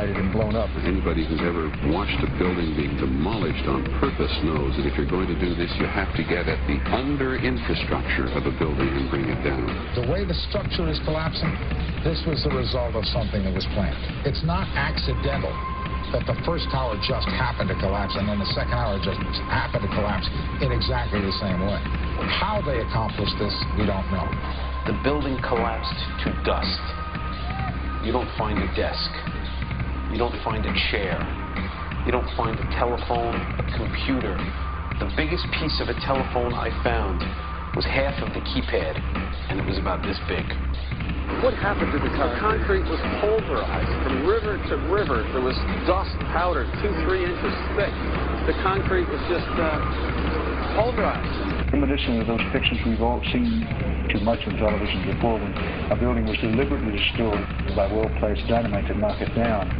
dynamited and blown up. Anybody who's ever watched a building being demolished on purpose knows that if you're going to do this, you have to get at the under-infrastructure of a building and bring it down. The way the structure is collapsing, this was the result of something that was planned. It's not accidental that the first tower just happened to collapse and then the second tower just happened to collapse in exactly the same way. How they accomplished this, we don't know. The building collapsed to dust. You don't find a desk. You don't find a chair. You don't find a telephone, a computer. The biggest piece of a telephone I found was half of the keypad, and it was about this big. What happened to the concrete? The concrete was pulverized from river to river. There was dust, powder, 2-3 inches thick. The concrete was just pulverized. In addition to those pictures we've all seen too much on television before, when a building was deliberately destroyed by well-placed dynamite to knock it down.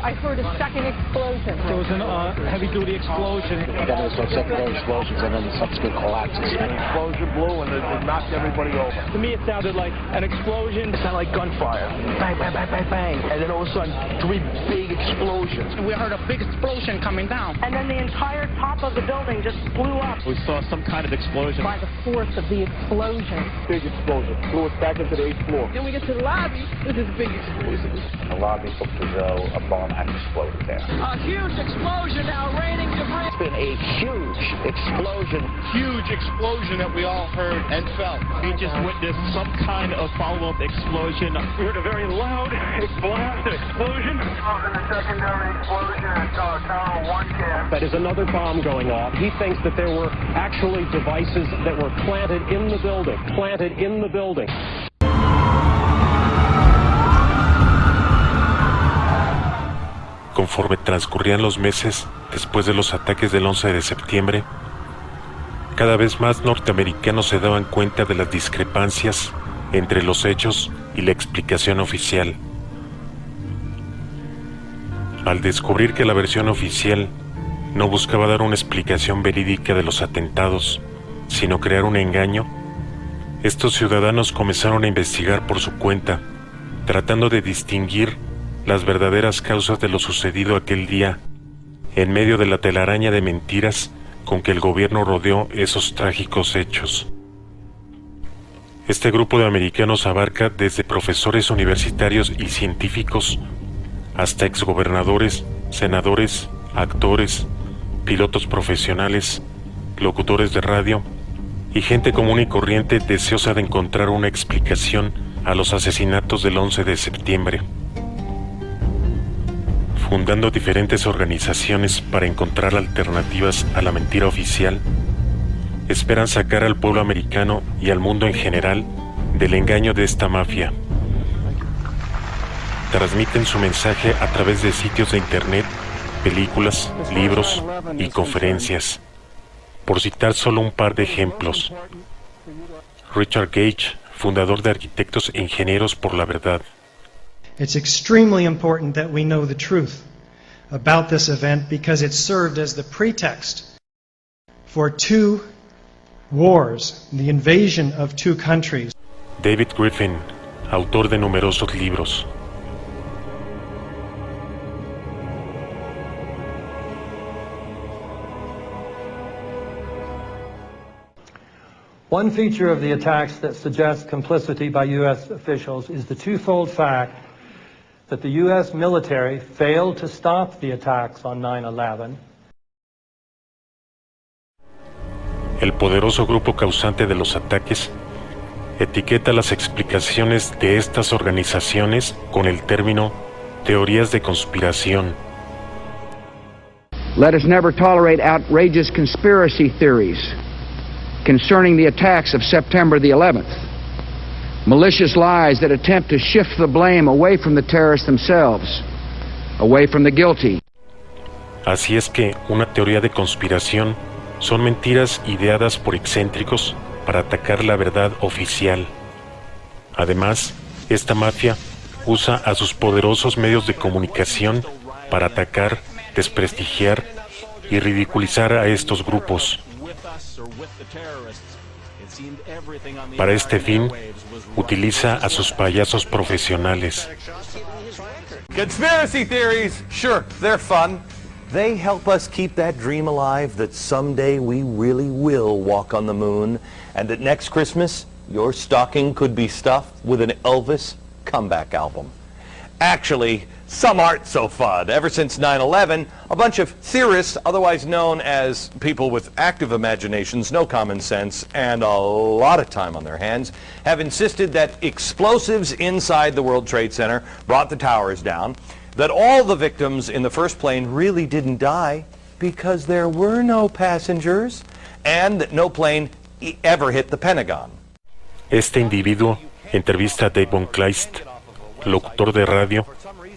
I heard a second explosion. There was a heavy-duty explosion. Then there was some secondary explosions and then the subsequent collapses. An explosion blew and it knocked everybody over. To me, it sounded like an explosion. It sounded like gunfire. Bang, bang, bang, bang, bang. And then all of a sudden, 3 big explosions. We heard a big explosion coming down. And then the entire top of the building just blew up. We saw some kind of explosion. By the force of the explosion. Big explosion. Blew us back into the 8th floor. Then we get to the lobby. This is big explosion. The lobby looked as though a bomb had exploded there. A huge explosion now raining debris. It's been a huge explosion. Huge explosion that we all heard and felt. We just witnessed some kind of follow-up explosion. We heard a very loud explosion. The secondary explosion at Tower 1 camp. That is another bomb going off. He thinks that there were actually devices that were planted in the building. Planted in the building. Conforme transcurrían los meses después de los ataques del 11 de septiembre, cada vez más norteamericanos se daban cuenta de las discrepancias entre los hechos y la explicación oficial. Al descubrir que la versión oficial no buscaba dar una explicación verídica de los atentados, sino crear un engaño, estos ciudadanos comenzaron a investigar por su cuenta, tratando de distinguir las verdaderas causas de lo sucedido aquel día, en medio de la telaraña de mentiras con que el gobierno rodeó esos trágicos hechos. Este grupo de americanos abarca desde profesores universitarios y científicos hasta exgobernadores, senadores, actores, pilotos profesionales, locutores de radio y gente común y corriente deseosa de encontrar una explicación a los asesinatos del 11 de septiembre. Fundando diferentes organizaciones para encontrar alternativas a la mentira oficial, esperan sacar al pueblo americano y al mundo en general del engaño de esta mafia. Transmiten su mensaje a través de sitios de internet, películas, libros y conferencias, por citar solo un par de ejemplos. Richard Gage, fundador de Arquitectos e Ingenieros por la Verdad. It's extremely important that we know the truth about this event because it served as the pretext for 2 wars, the invasion of 2 countries. David Griffin, autor de numerosos libros. One feature of the attacks that suggests complicity by U.S. officials is the twofold fact that the U.S. military failed to stop the attacks on 9/11. El poderoso grupo causante de los ataques etiqueta las explicaciones de estas organizaciones con el término teorías de conspiración. Let us never tolerate outrageous conspiracy theories concerning the attacks of September the 11th. Malicious lies that attempt to shift the blame away from the terrorists themselves, away from the guilty. Así es que una teoría de conspiración son mentiras ideadas por excéntricos para atacar la verdad oficial. Además, esta mafia usa a sus poderosos medios de comunicación para atacar, desprestigiar y ridiculizar a estos grupos. Para este fin, utiliza a sus payasos profesionales. Conspiracy theories, sure, they're fun. They help us keep that dream alive that someday we really will walk on the moon, and that next Christmas, your stocking could be stuffed with an Elvis comeback album. Actually, some aren't so fun. Ever since 9/11, a bunch of theorists, otherwise known as people with active imaginations, no common sense, and a lot of time on their hands, have insisted that explosives inside the World Trade Center brought the towers down, that all the victims in the first plane really didn't die because there were no passengers, and that no plane ever hit the Pentagon. Este individuo entrevista a Dave Von Kleist, locutor de radio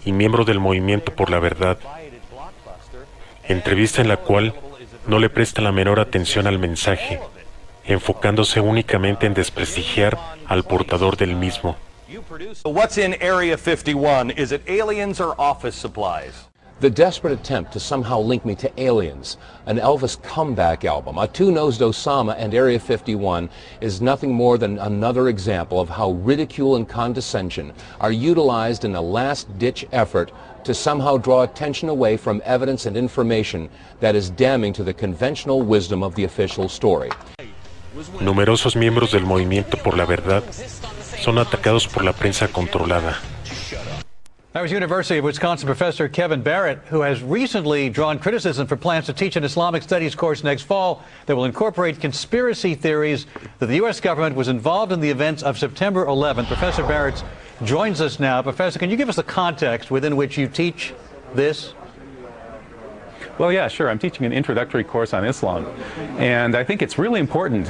y miembro del Movimiento por la Verdad. Entrevista en la cual no le presta la menor atención al mensaje, enfocándose únicamente en desprestigiar al portador del mismo. What's in Area 51? Is it aliens or office supplies? The desperate attempt to somehow link me to aliens, an Elvis comeback album, a two-nosed Osama, and Area 51 is nothing more than another example of how ridicule and condescension are utilized in a last-ditch effort to somehow draw attention away from evidence and information that is damning to the conventional wisdom of the official story. Numerosos miembros del Movimiento por la Verdad son atacados por la prensa controlada. That was University of Wisconsin professor Kevin Barrett, who has recently drawn criticism for plans to teach an Islamic studies course next fall that will incorporate conspiracy theories that the U.S. government was involved in the events of September 11th. Professor Barrett joins us now. Professor, can you give us the context within which you teach this? Well, yeah, sure. I'm teaching an introductory course on Islam, and I think it's really important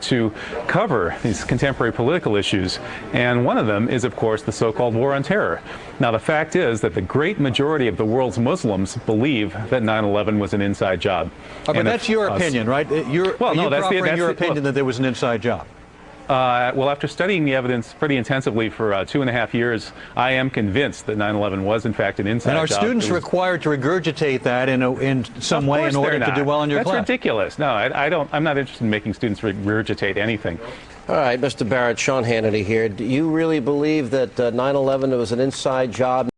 to cover these contemporary political issues, and one of them is, of course, the so-called war on terror. Now, the fact is that the great majority of the world's Muslims believe that 9/11 was an inside job. Oh, but that's your opinion, right? That's your opinion that there was an inside job. Well, after studying the evidence pretty intensively for 2.5 years, I am convinced that 9/11 was, in fact, an inside job. And are students required to regurgitate that in some way in order to do well in your class? That's ridiculous. No, I'm not interested in making students regurgitate anything. All right, Mr. Barrett, Sean Hannity here. Do you really believe that 9/11 was an inside job?